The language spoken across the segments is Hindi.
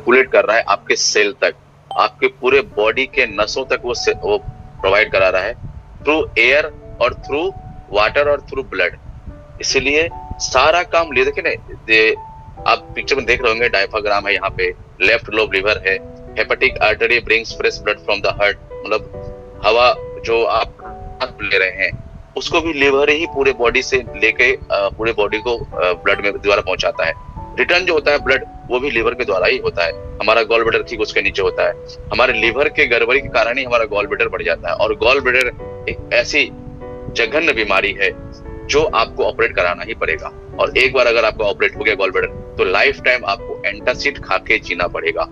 सर्कुलेट कर रहा है आपके सेल तक, आपके पूरे बॉडी के नसों तक वो प्रोवाइड करा रहा है थ्रू एयर और थ्रू वाटर और थ्रू ब्लड। इसीलिए सारा काम ले देखे ना, आप पिक्चर में देख रहे होंगे, डायफ्राम है यहाँ पे, लेफ्ट लोब लिवर है, hepatic artery brings fresh blood from the heart, मतलब हवा जो आप ले रहे हैं उसको भी लिवर ही पूरे बॉडी से लेके पूरे बॉडी को ब्लड में द्वारा पहुंचाता है। रिटर्न जो होता है ब्लड वो भी लिवर के द्वारा ही होता है। हमारा गॉल ब्लैडर ठीक उसके नीचे होता है। हमारे लिवर के गड़बड़ी के कारण ही हमारा गॉल ब्लैडर बढ़ जाता है, और गॉल ब्लैडर एक ऐसी जघन्य बीमारी है जो आपको ऑपरेट कराना ही पड़ेगा। और एक बार अगर आपको ऑपरेट हो गया गॉल ब्लैडर तो लाइफ टाइम आपको एंटासिड खा के जीना पड़ेगा।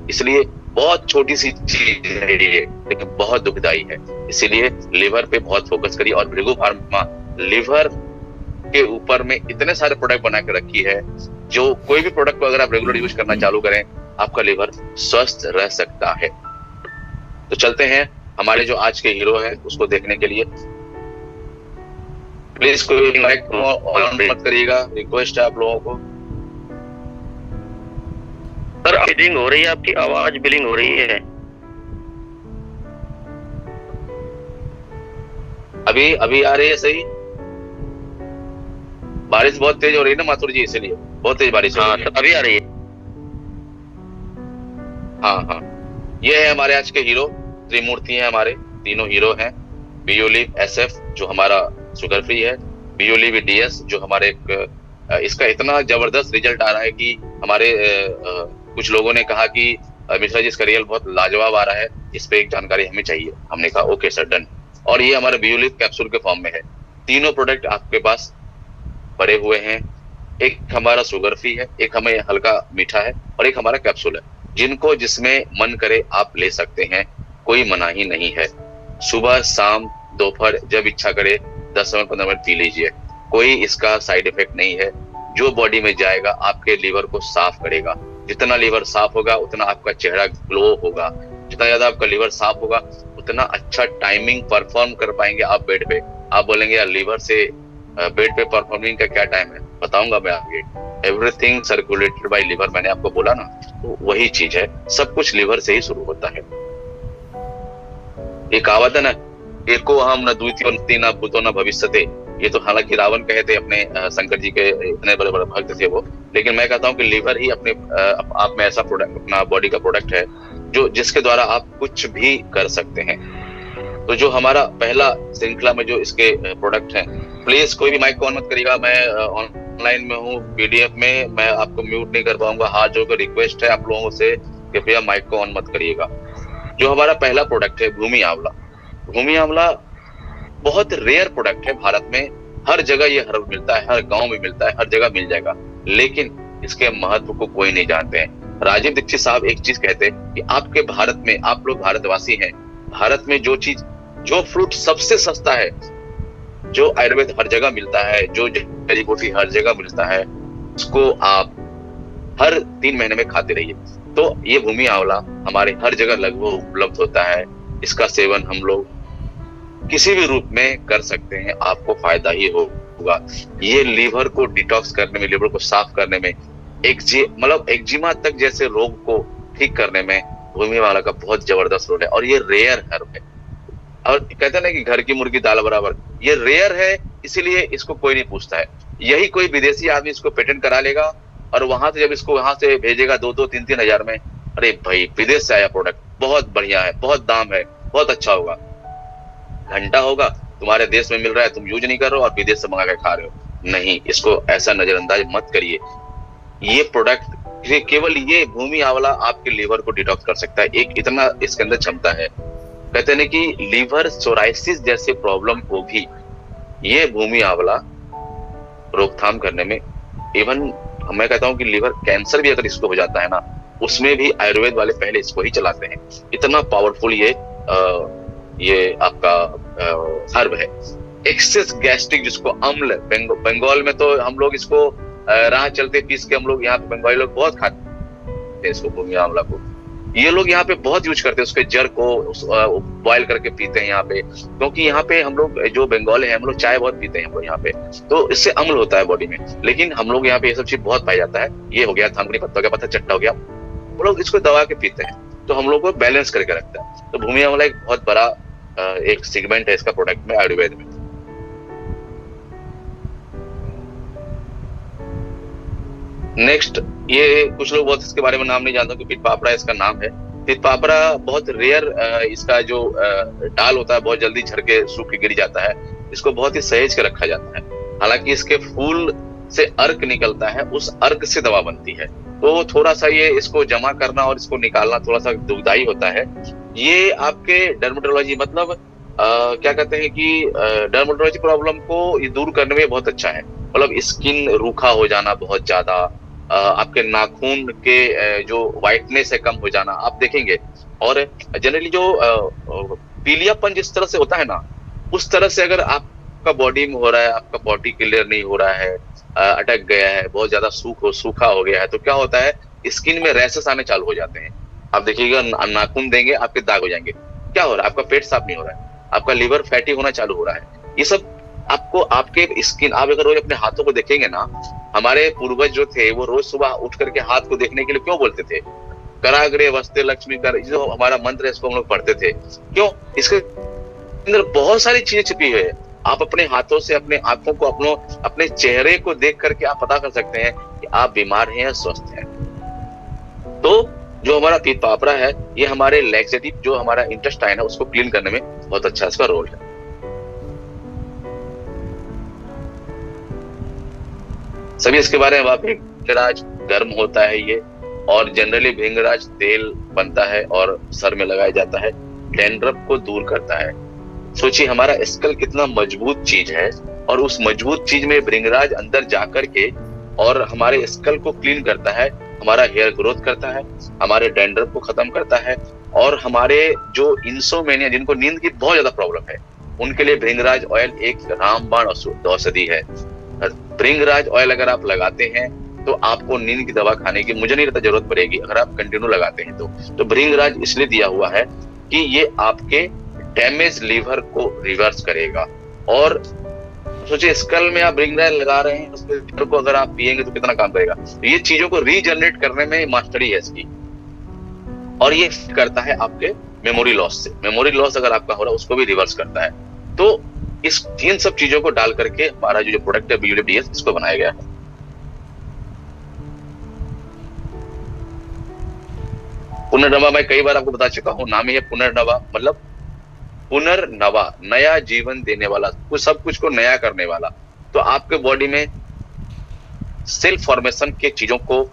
इसलिए बहुत छोटी सी चीज है ये, लेकिन बहुत दुखदाई है। इसीलिए लिवर पे बहुत फोकस करिए। और भृगु फार्मा लिवर के ऊपर में इतने सारे प्रोडक्ट बना के रखी है, जो कोई भी प्रोडक्ट को अगर आप रेगुलर यूज करना चालू करें आपका लिवर स्वस्थ रह सकता है। तो चलते हैं हमारे जो आज के हीरो हैं उसको देखने के लिए। प्लीज कोई लाइक ऑन मत करिएगा, रिक्वेस्ट है आप लोगों को। सर बिलिंग हो रही है, आपकी आवाज बिलिंग हो रही है। अभी आ रही है सही? बारिश बहुत तेज हो रही है ना माथुर जी, इसलिए बहुत तेज बारिश हो रही है। अभी आ रही है। हाँ, ये है हमारे आज के हीरो। त्रिमूर्ति हैं हमारे, तीनों हीरो हैं। बियोलिव एसएफ जो हमारा शुगर फ्री है, बियोलिव डीएस जो हमारे इसका इतना जबरदस्त रिजल्ट आ रहा है कि हमारे कुछ लोगों ने कहा कि मिश्रा जी इसका रिजल्ट बहुत लाजवाब आ रहा है, इस पे एक जानकारी हमें चाहिए। हमने कहा ओके सर डन। और ये हमारे बियोलिव कैप्सूल के फॉर्म में है। तीनों प्रोडक्ट आपके पास पड़े हुए हैं। एक हमारा शुगर फ्री है, एक हमें हल्का मीठा है, और एक हमारा कैप्सूल है। जिनको जिसमें मन करे आप ले सकते हैं, कोई मनाही नहीं है। सुबह शाम दोपहर जब इच्छा करे 10 मिनट 15 मिनट पी लीजिए, कोई इसका साइड इफेक्ट नहीं है। जो बॉडी में जाएगा आपके लीवर को साफ करेगा। जितना लीवर साफ होगा उतना आपका चेहरा ग्लो होगा। जितना ज्यादा आपका लीवर साफ होगा उतना अच्छा टाइमिंग परफॉर्म कर पाएंगे आप बेड पे। आप बोलेंगे यार लीवर से बेड पे परफॉर्मिंग का क्या टाइम है, बताऊंगा मैं आगे। एवरीथिंग सर्कुलेटेड बाय लिवर, मैंने आपको बोला ना, तो वही चीज है। सब कुछ लिवर से ही शुरू होता है। एक कहावत है ना, एको हम न द्वितीयो न तीन भूतो न भविष्यते। ये तो हालांकि रावण कहे थे, अपने शंकर जी के इतने बड़े बड़े भक्त थे वो, लेकिन मैं कहता हूँ कि लिवर ही अपने आप में ऐसा प्रोडक्ट, अपना बॉडी का प्रोडक्ट है जो जिसके द्वारा आप कुछ भी कर सकते हैं। तो जो हमारा पहला श्रृंखला में जो इसके प्रोडक्ट हैं, प्लीज कोई भी माइक को ऑन मत करिएगा। मैं ऑनलाइन में हूँ, पीडीएफ में, मैं आपको म्यूट नहीं कर पाऊंगा। हाथ जोड़कर रिक्वेस्ट है आप लोगों से, कृपया माइक को ऑन मत करिएगा। जो हमारा पहला प्रोडक्ट है भूमि आंवला। भूमि आंवला बहुत रेयर प्रोडक्ट है भारत में। हर जगह ये हर्ब मिलता है, हर गांव में मिलता है, हर जगह मिल जाएगा, लेकिन इसके महत्व को कोई नहीं जानते हैं। राजीव दीक्षित साहब एक चीज कहते हैं कि आपके भारत में, आप लोग भारतवासी हैं, भारत में जो फ्रूट सबसे सस्ता है, जो आयुर्वेद हर जगह मिलता है, जो जड़ी बूटी हर जगह मिलता है, उसको आप हर 3 महीने में खाते रहिए। तो ये भूमि आंवला हमारे हर जगह लगभग उपलब्ध होता है। इसका सेवन हम लोग किसी भी रूप में कर सकते हैं, आपको फायदा ही होगा। ये लीवर को डिटॉक्स करने में, लीवर को साफ करने में, एक्जिमा तक जैसे रोग को ठीक करने में भूमि आंवला का बहुत जबरदस्त रोल है। और ये रेयर हर्ब है। और कहते हैं ना कि घर की मुर्गी दाल बराबर, ये रेयर है, इसीलिए इसको कोई नहीं पूछता है। यही कोई विदेशी आदमी इसको पेटेंट करा लेगा, और वहां से जब इसको वहां से भेजेगा 2-3 हजार में, अरे भाई विदेश से आया प्रोडक्ट, बहुत बढ़िया है, बहुत दाम है, बहुत अच्छा होगा, घंटा होगा, तुम्हारे देश में मिल रहा है, तुम यूज नहीं कर रहे हो और विदेश से मंगा के खा रहे हो। नहीं, इसको ऐसा नजरअंदाज मत करिए। ये प्रोडक्ट केवल ये भूमि आंवला आपके लीवर को डिटॉक्स कर सकता है। एक इतना इसके अंदर क्षमता है। कहते हैं कि लीवर सोराइसिस जैसे प्रॉब्लम को भी ये भूमि आंवला रोकथाम करने में, इवन मैं कहता हूं कि लीवर कैंसर भी अगर इसको हो जाता है ना, उसमें भी आयुर्वेद वाले पहले इसको ही चलाते हैं। इतना पावरफुल ये आपका हर्ब है। एक्सेस गैस्ट्रिक जिसको अम्ल, बंगाल में तो हम लोग इसको राह चलते पीस के, हम लोग यहाँ पे बंगाली लोग बहुत खाते हैं इसको, भूमि आंवला को। ये लोग यहाँ पे बहुत यूज करते हैं, उसके जड़ को बॉयल करके पीते हैं यहाँ पे, क्योंकि यहाँ पे हम लोग जो बंगाली हैं, हम लोग चाय बहुत पीते हैं हम लोग यहाँ पे, तो इससे अम्ल होता है बॉडी में। लेकिन हम लोग यहाँ पे ये सब चीज बहुत पाया जाता है। ये हो गया थानकुनी पत्ता का पत्ता, चट्टा हो गया, वो लोग इसको दबा के पीते हैं, तो हम लोग को बैलेंस करके रखता है। तो भूमि आंवला एक बहुत बड़ा एक सेगमेंट है इसका प्रोडक्ट में, आयुर्वेद में। नेक्स्ट, ये कुछ लोग बहुत इसके बारे में नाम नहीं जानते कि पित्तपापड़ा इसका नाम है। पित्तपापड़ा बहुत रेयर, इसका जो डाल होता है बहुत जल्दी झड़ के सूख के गिर जाता है। इसको बहुत ही सहेज के रखा जाता है। हालांकि इसके फूल से अर्क निकलता है, उस अर्क से दवा बनती है। तो थोड़ा सा ये इसको जमा करना और इसको निकालना थोड़ा सा दुखदाई होता है। ये आपके डर्मेटोलॉजी मतलब क्या कहते हैं कि डर्मेटोलॉजी प्रॉब्लम को ये दूर करने में बहुत अच्छा है। मतलब स्किन रूखा हो जाना बहुत ज्यादा, आपके नाखून के जो व्हाइटनेस है कम हो जाना आप देखेंगे। और जनरली जो पीलियापन जिस तरह से होता है ना, उस तरह से अगर आपका बॉडी में हो रहा है, आपका बॉडी क्लियर नहीं हो रहा है, अटक गया है, बहुत ज्यादा सूखा हो गया है, तो क्या होता है स्किन में रैशेस आने चालू हो जाते हैं। आप देखिएगा नाखून देंगे आपके दाग हो जाएंगे। क्या हो रहा है? आपका पेट साफ नहीं हो रहा है, आपका लिवर फैटी होना चालू हो रहा है। ये सब आपको आपके स्किन, आप अगर रोज अपने हाथों को देखेंगे ना, हमारे पूर्वज जो थे वो रोज सुबह उठ करके हाथ को देखने के लिए क्यों बोलते थे? कराग्रे वस्ते लक्ष्मी कर, जो हमारा मंत्र है इसको हम लोग पढ़ते थे। क्यों? इसके अंदर बहुत सारी चीजें छिपी हुई है। आप अपने हाथों से अपने आंखों को, अपने चेहरे को देख करके आप पता कर सकते हैं कि आप बीमार हैं या स्वस्थ हैं। तो जो हमारा पित्तपापड़ा है, ये हमारे लैक्सेटिव जो हमारा इंटेस्टाइन है उसको क्लीन करने में बहुत अच्छा इसका रोल है। सभी इसके बारे में आप, भृंगराज गर्म होता है ये, और जनरली भृंगराज तेल बनता है और सर में लगाया जाता है, डैंड्रफ को दूर करता है। सोचिए हमारा स्कल कितना मजबूत चीज है, और उस मजबूत चीज में भृंगराज अंदर जाकर के और हमारे स्कल को क्लीन करता है, हमारा हेयर ग्रोथ करता है, हमारे डैंड्रफ को खत्म करता है। और हमारे जो इंसोमेनिया, जिनको नींद की बहुत ज्यादा प्रॉब्लम है, उनके लिए भृंगराज ऑयल एक रामबाण औषधि है। भृंगराज ऑयल अगर आप लगाते हैं तो आपको नींद की दवा खाने की मुझे नहीं लगता जरूरत पड़ेगी, अगर आप कंटिन्यू लगाते हैं तो भृंगराज इसलिए दिया हुआ है कि ये आपके डैमेज लीवर को रिवर्स करेगा। और सोचिए स्कल में आप भृंगराज लगा रहे हैं, उसके लीवर को अगर आप पिएंगे तो कितना काम करेगा। तो ये चीजों को रीजनरेट करने में मास्टरी है इसकी, और ये करता है आपके मेमोरी लॉस से। मेमोरी लॉस अगर आपका हो रहा है उसको भी रिवर्स करता है। तो इन सब चीजों को डाल करके हमारा जो प्रोडक्ट है BUDS इसको बनाया गया है। पुनर्नवा मैं कई बार आपको बता चुका हूं, नाम ही है पुनर्नवा, मतलब पुनर्नवा, नया जीवन देने वाला, कुछ सब कुछ को नया करने वाला। तो आपके बॉडी में सेल फॉर्मेशन के चीजों को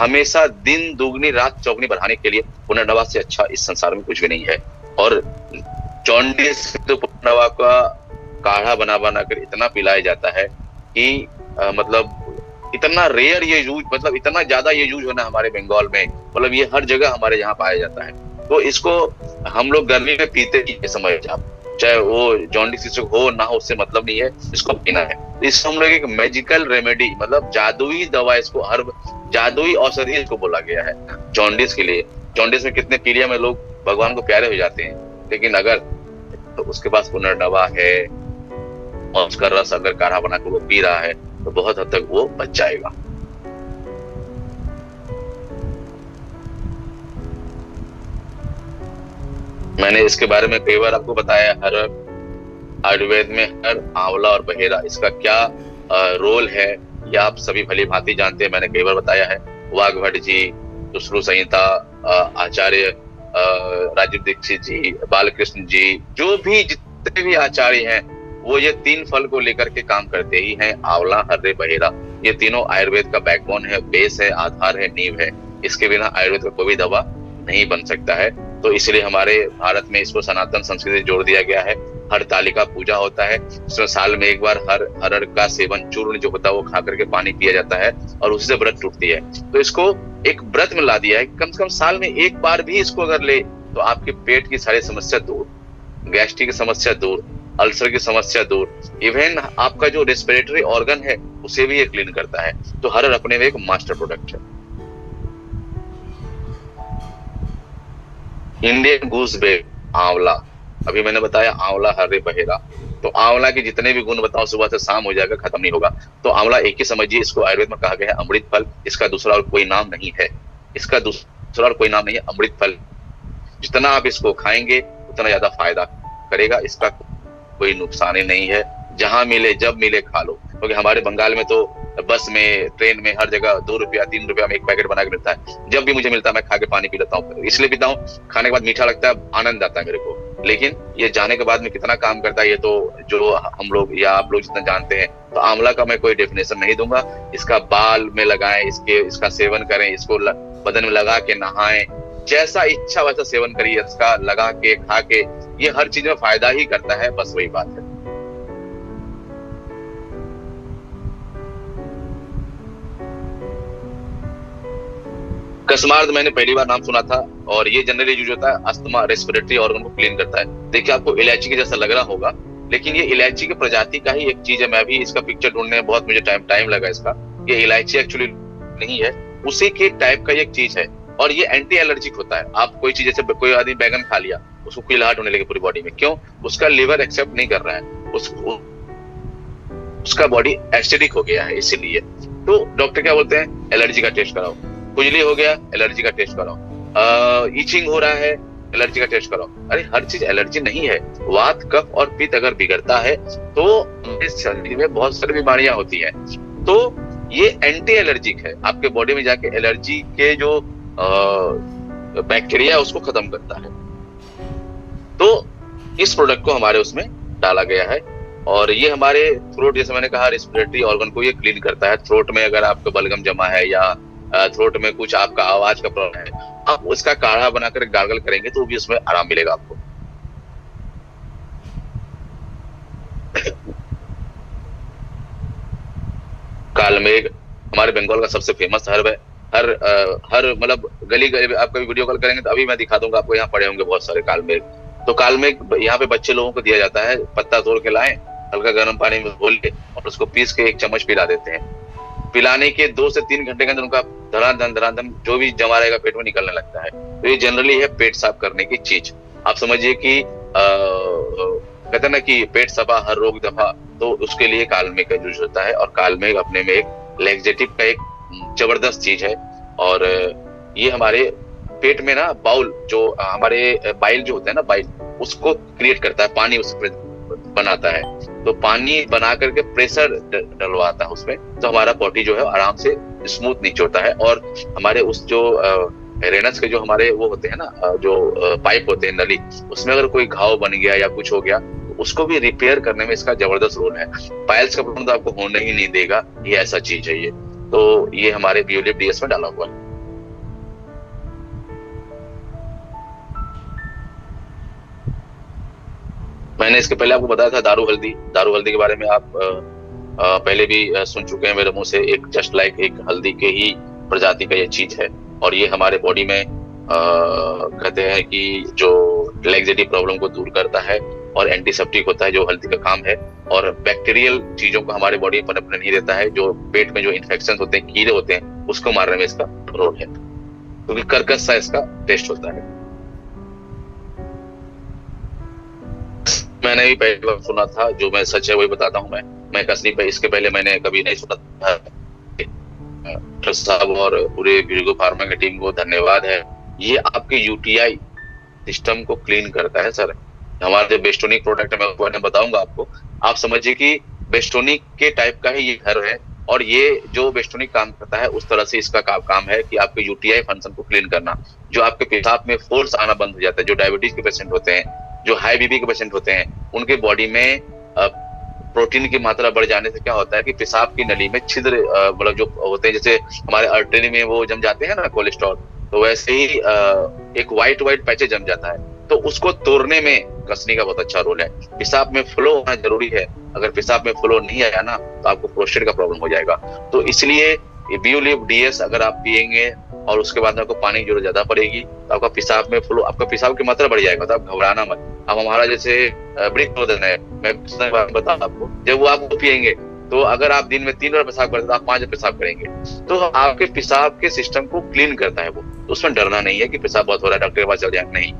हमेशा दिन दुगनी रात चौगनी बढ़ाने के लिए पुनर्नवा से अच्छा इस संसार में कुछ भी नहीं है। और जॉन्डिस तो पुनर्नवा का काढ़ा बना कर इतना पिलाया जाता है कि मतलब इतना रेयर ये यूज, मतलब इतना ज्यादा ये यूज होना हमारे बंगाल में, मतलब ये हर जगह हमारे यहाँ पाया जाता है। तो इसको हम लोग गर्मी में पीते ही, समझ आप, चाहे वो जॉन्डिस हो ना हो उससे मतलब नहीं है, इसको पीना है। इसको हम लोग एक मैजिकल रेमेडी, मतलब जादुई दवा, इसको हर जादुई औषधि इसको बोला गया है जॉन्डिस के लिए। जॉन्डिस में कितने पीलिया में लोग भगवान को प्यारे हो जाते हैं, लेकिन अगर तो उसके पास पुनर्नवा है और उसका रस अगर काढ़ा बना के वो पी रहा है तो बहुत हद तक वो बच जाएगा। मैंने इसके बारे में कई बार आपको बताया, हर आयुर्वेद में हर आंवला और बहेरा इसका क्या रोल है, यह आप सभी भली भांति जानते हैं, मैंने कई बार बताया है। वाघभट जी, सुश्रुत संहिता, आचार्य राजीव दीक्षित जी, बालकृष्ण जी, जो भी जितने भी आचार्य हैं वो ये तीन फल को लेकर के काम करते ही हैं, आंवला, हर्रे, बहेरा। ये तीनों आयुर्वेद का बैकबोन है, बेस है, आधार है, नींव है। इसके बिना आयुर्वेद का कोई भी दवा नहीं बन सकता है। तो इसलिए हमारे भारत में इसको सनातन संस्कृति जोड़ दिया गया है। हरतालिका पूजा होता है, इसमें साल में एक बार हर का सेवन, चूर्ण जो होता है वो खा करके पानी पिया जाता है और उससे व्रत टूटती है। तो इसको एक व्रत में ला दिया है, कम से कम साल में एक बार भी इसको अगर ले तो आपके पेट की सारी समस्या दूर, गैस्ट्रिक की समस्या दूर, अल्सर की समस्या दूर, इवन आपका जो रेस्पिरेटरी ऑर्गन है उसे भी ये क्लीन करता है। तो हर अपने में एक मास्टर प्रोडक्ट है। इंडियन गूसबेरी, आंवला, अभी मैंने बताया आंवला, हर्रे, बहेरा। तो आंवला के जितने भी गुण बताओ सुबह से शाम हो जाएगा, खत्म नहीं होगा। तो आंवला एक ही समझिए, इसको आयुर्वेद में कहा गया है अमृत फल, इसका दूसरा और कोई नाम नहीं है। इसका दूसरा दूसरा और कोई नाम नहीं है, अमृत फल। जितना आप इसको खाएंगे उतना ज्यादा फायदा करेगा, इसका कोई नुकसान ही नहीं है। जहां मिले जब मिले खा लो, क्योंकि हमारे बंगाल में तो बस में, ट्रेन में, हर जगह 2 रुपया 3 रुपया में एक पैकेट बना के मिलता है। जब भी मुझे मिलता है मैं खा के पानी पी लेता हूँ, इसलिए पीता हूँ, खाने के बाद मीठा लगता है, आनंद आता है मेरे को। लेकिन ये जाने के बाद में कितना काम करता है ये तो जो हम लोग या आप लोग जितना जानते हैं। तो आंवला का मैं कोई डेफिनेशन नहीं दूंगा। इसका बाल में लगाएं, इसका सेवन करें, इसको बदन में लगा के नहाएं, जैसा इच्छा वैसा सेवन करिए, इसका लगा के खा के, ये हर चीज में फायदा ही करता है, बस वही बात है। कसमार्द मैंने पहली बार नाम सुना था, और ये जनरली यूज होता है अस्थमा, रेस्पिरेटरी ऑर्गन को क्लीन करता है। देखिए आपको इलायची के जैसा लग रहा होगा, लेकिन ये इलायची की प्रजाति का ही एक चीज है। मैं भी इसका पिक्चर ढूंढने में बहुत मुझे टाइम लगा इसका। ये इलायची एक्चुअली नहीं है, उसी के टाइप का एक चीज है, और ये एंटी एलर्जिक होता है। आप कोई चीज, जैसे कोई आदमी बैगन खा लिया, उसको कुलहट होने लगी पूरी बॉडी में, क्यों? उसका लिवर एक्सेप्ट नहीं कर रहा है, उसका बॉडी एसिडिक हो गया है, इसीलिए। तो डॉक्टर क्या बोलते हैं? एलर्जी का टेस्ट कराओ। खुजली हो गया, एलर्जी का टेस्ट कराओ। ईचिंग हो रहा है, एलर्जी का टेस्ट कराओ। अरे हर चीज एलर्जी नहीं है। वात, कफ और पित्त अगर बिगड़ता है तो इस शरीर में बहुत सारी बीमारियां होती हैं। तो ये एंटी एलर्जिक है, आपके बॉडी में जाके एलर्जी के जो बैक्टीरिया उसको खत्म करता है। तो इस प्रोडक्ट को हमारे उसमें डाला गया है, और ये हमारे थ्रोट, जैसे मैंने कहा, रेस्पिरेटरी ऑर्गन को ये क्लीन करता है। थ्रोट में अगर आपको बलगम जमा है या थ्रोट में कुछ आपका आवाज का प्रॉब्लम है, आप उसका काढ़ा बनाकर गार्गल करेंगे तो भी उसमें आराम मिलेगा आपको। कालमेघ हमारे बंगाल का सबसे फेमस हर्ब है। हर मतलब गली गली आप कभी वीडियो कॉल करेंगे तो अभी मैं दिखा दूंगा आपको, यहाँ पड़े होंगे बहुत सारे कालमेघ। तो कालमेघ यहाँ पे बच्चे लोगों को दिया जाता है, पत्ता तोड़ के लाएं, हल्का गर्म पानी में घोल के और उसको पीस के 1 चम्मच पिला देते हैं। पिलाने के 2 से 3 घंटे के अंदर उनका धड़ाधन जो भी जमा रहेगा पेट में निकलने लगता है। तो ये जनरली है पेट साफ करने की चीज। आप समझिए कि कहते हैं ना कि पेट सफा हर रोग दफा, तो उसके लिए कालमेघ का यूज होता है। और कालमेघ अपने में एक लैक्सेटिव का एक जबरदस्त चीज है, और ये हमारे पेट में ना बाउल, जो हमारे बाइल जो होता है ना, बाइल उसको क्रिएट करता है, पानी उसमें बनाता है। तो पानी बना करके प्रेशर डलवाता है उसमें, तो हमारा बॉडी जो है आराम से स्मूथ नीचे होता है। और हमारे उस जो रेनस के जो हमारे वो होते हैं ना, जो पाइप होते हैं, नली, उसमें अगर कोई घाव बन गया या कुछ हो गया तो उसको भी रिपेयर करने में इसका जबरदस्त रोल है। पाइल्स का प्रॉब्लम तो आपको होने ही नहीं देगा, ये ऐसा चीज है ये। तो ये हमारे बियोलिव डीएस में डाला हुआ है। मैंने इसके पहले आपको बताया था दारू हल्दी के बारे में आप पहले भी सुन चुके हैं मेरे मुंह से। एक जस्ट लाइक एक हल्दी के ही प्रजाति का ये चीज है, और ये हमारे बॉडी में कहते हैं कि जो लैक्सेटिव प्रॉब्लम को दूर करता है और एंटीसेप्टिक होता है, जो हल्दी का काम है। और बैक्टीरियल चीजों को हमारे बॉडी में पनपने नहीं देता है, जो पेट में जो इन्फेक्शन होते हैं, कीड़े होते हैं, उसको मारने में इसका रोल है, क्योंकि कर्कश सा इसका टेस्ट होता है। मैंने भी पहली बार सुना था, जो मैं सच है वही बताता हूँ मैं कसनी पे, इसके पहले मैंने कभी नहीं सुना था। डॉक्टर साहब और पूरे वीर्गो फार्मा की टीम को धन्यवाद है। ये आपके यूटीआई सिस्टम को क्लीन करता है सर। हमारे जो बेस्टोनिक प्रोडक्ट है मैं बताऊंगा आपको। आप समझिए कि बेस्टोनिक के टाइप का ही ये घर है, और ये जो बेस्टोनिक काम करता है उस तरह से इसका काम है कि आपके यूटीआई फंक्शन को क्लीन करना। जो आपके पेशाब में फोर्स आना बंद हो जाता है, जो डायबिटीज के पेशेंट होते हैं, जो हाई बीपी के पेशेंट होते हैं, उनके बॉडी में प्रोटीन की मात्रा बढ़ जाने से क्या होता है कि पेशाब की नली में छिद्र मतलब जो होते हैं, जैसे हमारे आर्टरी में वो जम जाते हैं ना कोलेस्ट्रॉल, तो वैसे ही एक व्हाइट पैचे जम जाता है। तो उसको तोड़ने में कसनी का बहुत अच्छा रोल है। पेशाब में फ्लो होना जरूरी है। अगर पेशाब में फ्लो नहीं आया ना तो आपको प्रोस्टेट का प्रॉब्लम हो जाएगा। तो इसलिए बियोलिव डीएस अगर आप पिएंगे और उसके बाद में आपको पानी की जरूरत ज्यादा पड़ेगी तो आपका पेशाब में फ्लो, आपका पेशाब की मात्रा बढ़ जाएगा। तो आप घबराना मत। अब हमारा जैसे ब्रिक है, मैं बता आपको, जब वो आप पिएंगे तो अगर आप दिन में 3 बार पेशाब करते तो आप 5 बार पेशाब करेंगे, तो आपके पेशाब के सिस्टम को क्लीन करता है वो। तो उसमें डरना नहीं है कि पेशाब बहुत हो रहा है, डॉक्टर के पास चल जाए, नहीं।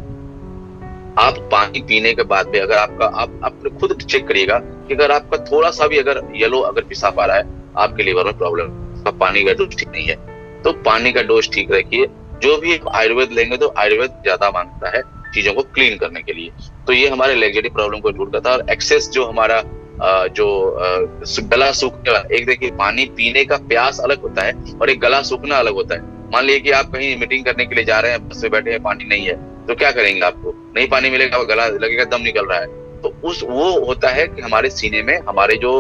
आप पानी पीने के बाद में अगर आपका आप खुद चेक करिएगा कि अगर आपका थोड़ा सा भी अगर येलो अगर पेशाब आ रहा है, आपके लीवर में प्रॉब्लम, पानी का डोज ठीक नहीं है। तो पानी का डोज ठीक रखिए जो भी आप आयुर्वेद लेंगे तो आयुर्वेद ज्यादा मांगता है चीजों को क्लीन करने के लिए। तो ये हमारे लैक्जेटिव प्रॉब्लम को दूर करता है। और एक्सेस जो हमारा गला सूखने वाला, एक देखिए पानी पीने का प्यास अलग होता है और एक गला सूखना अलग होता है। मान लीजिए कि आप कहीं मीटिंग करने के लिए जा रहे हैं, बस में बैठे हैं, पानी नहीं है, तो क्या करेंगे? आपको नहीं पानी मिलेगा, गला लगेगा दम निकल रहा है। तो वो होता है कि हमारे सीने में हमारे जो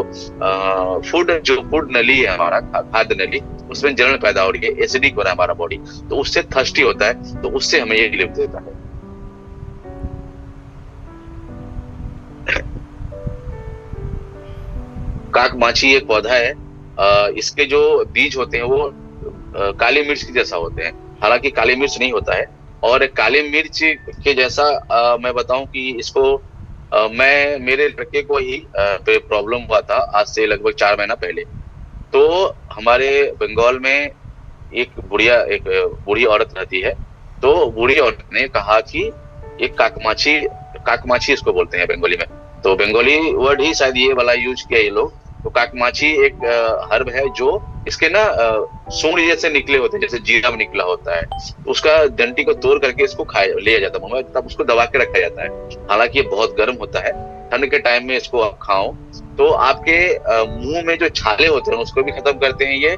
फूड नली है, हमारा खाद्य नली, उसमें जलन पैदा हो रही है, एसिडिक हो रहा है हमारा बॉडी, तो उससे थर्स्टी होता है, तो उससे हमें ये रिलीफ देता है। काक माछी एक पौधा है, इसके जो बीज होते हैं वो काली मिर्च के जैसा होते हैं, हालांकि काली मिर्च नहीं होता है। और काली मिर्च के जैसा मैं बताऊं कि इसको मैं मेरे लड़के को ही प्रॉब्लम हुआ था आज से लगभग 4 महीना पहले। तो हमारे बंगाल में एक बूढ़ी औरत रहती है, तो बूढ़ी औरत ने कहा कि एक काकमाछी इसको बोलते हैं बंगाली में, तो बंगाली वर्ड ही शायद ये वाला यूज किया ये लोग। तो काकमाछी एक हर्ब है जो इसके ना सूंड जैसे निकले होते हैं, जैसे जीरा में निकला होता है, तो उसका डंटी को तोड़ करके इसको लिया जाता है मुंह में, तब उसको दबा के रखा जाता है। हालांकि ये बहुत गर्म होता है, ठंड के टाइम में इसको आप खाओ तो आपके मुंह में जो छाले होते हैं उसको भी खत्म करते हैं ये।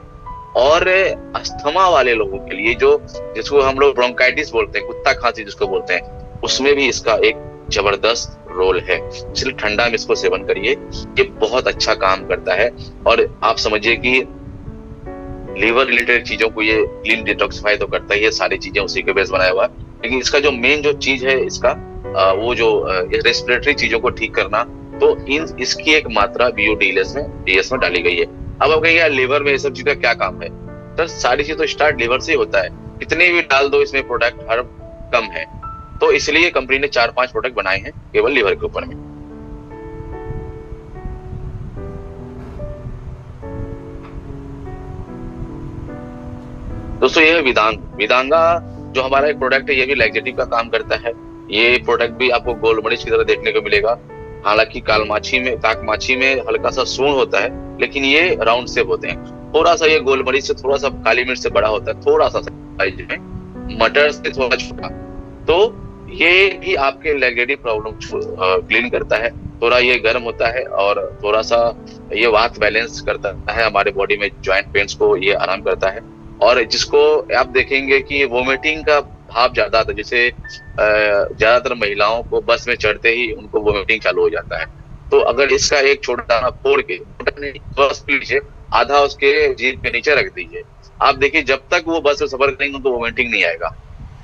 और अस्थमा वाले लोगों के लिए, जो जिसको हम लोग ब्रोंकाइटिस बोलते हैं, कुत्ता खांसी जिसको बोलते हैं, उसमें भी इसका एक जबरदस्त रोल है। इसलिए ठंडा में इसको सेवन करिए, ये बहुत अच्छा काम करता है। और आप समझिए कि लीवर रिलेटेड चीजों को ये क्लीन डिटॉक्सिफाई तो करता ही है, सारी चीजें उसी के बेस बनाया हुआ है। लेकिन इसका जो मेन जो चीज है इसका वो जो रेस्पिरेटरी चीजों को ठीक करना, तो इसकी एक मात्रा BODS में डाली गई है। अब आप कहेंगे लीवर में ये सब चीज का क्या काम है? सर सारी चीज तो स्टार्ट लीवर से ही होता है, कितने भी डाल दो इसमें प्रोडक्ट, हर कम है। तो इसलिए कंपनी ने 4-5 प्रोडक्ट बनाए हैं केवल लीवर के ऊपर में। दोस्तों ये है विदांगा जो हमारा एक प्रोडक्ट है, ये भी लैक्जेटिव का काम करता है। ये प्रोडक्ट भी आपको गोलमरीच की तरह देखने को मिलेगा। हालांकि काकमाछी में हल्का सा सूंड होता है, लेकिन ये राउंड शेप होते हैं। थोड़ा सा ये गोलमरीच से थोड़ा सा काली मिर्च से बड़ा होता है, थोड़ा सा साइज में, मटर से थोड़ा छोटा। तो ये भी आपके लैक्जेटिव प्रॉब्लम क्लीन करता है। थोड़ा ये गर्म होता है और थोड़ा सा ये वात बैलेंस करता है हमारे बॉडी में, ज्वाइंट पेन्स को ये आराम करता है। और जिसको आप देखेंगे कि वोमिटिंग का भाव ज्यादा आता है, जैसे ज्यादातर महिलाओं को बस में चढ़ते ही उनको वोमिटिंग चालू हो जाता है, तो अगर इसका एक छोटा दाना फोड़ के लीजिए, आधा उसके जीभ के नीचे रख दीजिए, आप देखिए जब तक वो बस में सफर करेंगे उनको वोमिटिंग नहीं आएगा।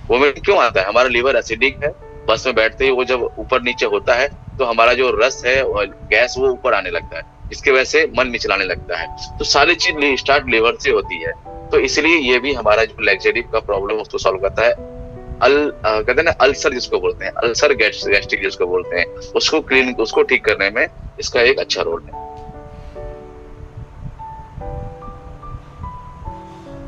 वोमिटिंग क्यों आता है? हमारा लीवर एसिडिक है, बस में बैठते ही वो जब ऊपर नीचे होता है तो हमारा जो रस है और गैस वो ऊपर आने लगता है, इसके वजह से मन मिचलाने लगता है। तो सारी चीज स्टार्ट लीवर से होती है। तो इसलिए ये भी हमारा जो लैक्जेटिव का प्रॉब्लम उसको सॉल्व करता है। कहते हैं ना अल्सर जिसको बोलते हैं, अल्सर गैस्ट्रिक जिसको बोलते हैं, उसको ठीक करने में इसका एक अच्छा रोल है।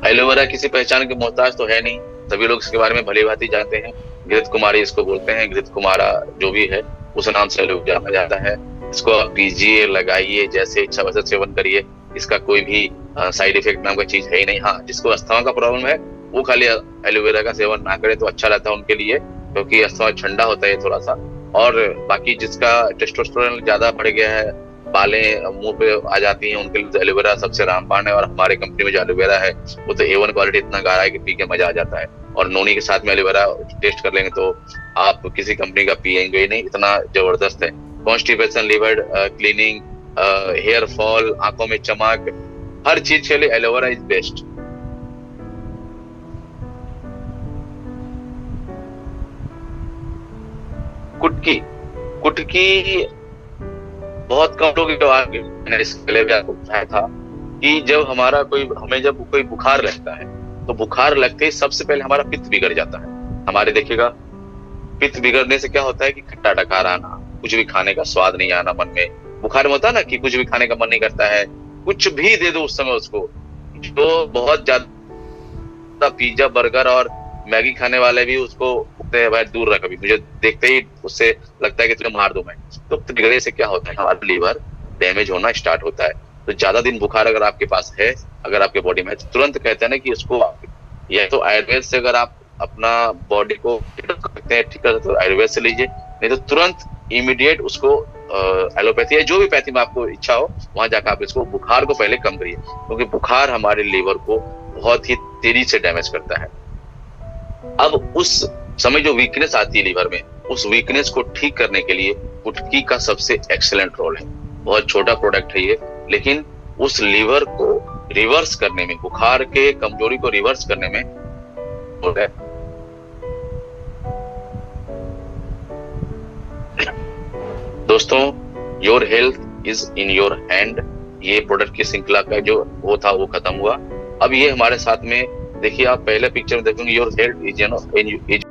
एलोवेरा किसी पहचान के मोहताज तो है नहीं, सभी लोग इसके बारे में भली भांति जानते हैं। घृत कुमारी इसको बोलते हैं, घृत कुमारा जो भी है उस नाम से लोग जाना जाता है। इसको आप पीजिए, लगाइए, जैसे इच्छा वैसे सेवन करिए, इसका कोई भी साइड इफेक्ट नाम का चीज है ही नहीं। हाँ, जिसको अस्थमा का प्रॉब्लम है वो खाली एलोवेरा का सेवन ना करे तो अच्छा रहता है उनके लिए, क्योंकि अस्थमा ठंडा होता है थोड़ा सा। और बाकी जिसका टेस्टोस्टेरोन ज्यादा बढ़ गया है, बालें मुंह पे आ जाती हैं, उनके लिए तो एलोवेरा सबसे रामबाण है। और हमारे कंपनी में जो एलोवेरा है वो तो A1 क्वालिटी इतना गाढ़ा है कि पी के मजा आ जाता है। और नोनी के साथ में एलोवेरा टेस्ट कर लेंगे तो आप किसी कंपनी का पिएंगे ही नहीं, इतना जबरदस्त है। Constipation, liver cleaning, hair fall, आंखों में चमक, हर चीज के लिए एलोवेरा इज बेस्ट। कुटकी बहुत कम लोग मैंने इसके लिए भी आपको बताया था कि जब हमें जब कोई बुखार लगता है तो बुखार लगते ही सबसे पहले हमारा पित्त बिगड़ जाता है। हमारे देखिएगा पित्त बिगड़ने से क्या होता है कि खट्टा डकार आना, कुछ भी खाने का स्वाद नहीं आना मन में। बुखार में होता है ना कि कुछ भी खाने का मन नहीं करता है, कुछ भी दे दो उस समय उसको। जो बहुत ज्यादा पिज्जा, बर्गर और मैगी खाने वाले भी उसको भाई दूर रख, अभी मुझे देखते ही उससे लगता है कि तुझे मार दूं मैं। तो बिगड़ने से क्या होता है, हमारा लीवर डैमेज होना स्टार्ट होता है। तो ज्यादा दिन बुखार अगर आपके पास है, अगर आपके बॉडी में है, तो तुरंत कहते हैं ना कि उसको या तो आयुर्वेद से अगर आप अपना बॉडी को ठीक करते हैं, ठीक करते हैं तो आयुर्वेद से लीजिए, नहीं तो तुरंत इमीडिएट उसको एलोपैथी या जो भी पैथी में आपको इच्छा हो वहां जाकर आप इसको बुखार को पहले कम करिए, क्योंकि बुखार हमारे लीवर को बहुत ही तेजी से डैमेज करता है। अब उस समय जो वीकनेस आती है लीवर में, उस वीकनेस को ठीक करने के लिए गुटकी का सबसे एक्सीलेंट रोल है। बहुत छोटा प्रोडक्ट है ये, लेकिन उस लीवर को रिवर्स करने में, बुखार के कमजोरी को रिवर्स करने में रोल है। दोस्तों, your health is in your hand, ये प्रोडक्ट की श्रृंखला का जो वो था वो खत्म हुआ। अब ये हमारे साथ में देखिए, आप पहले पिक्चर में देखेंगे योर हेल्थ इज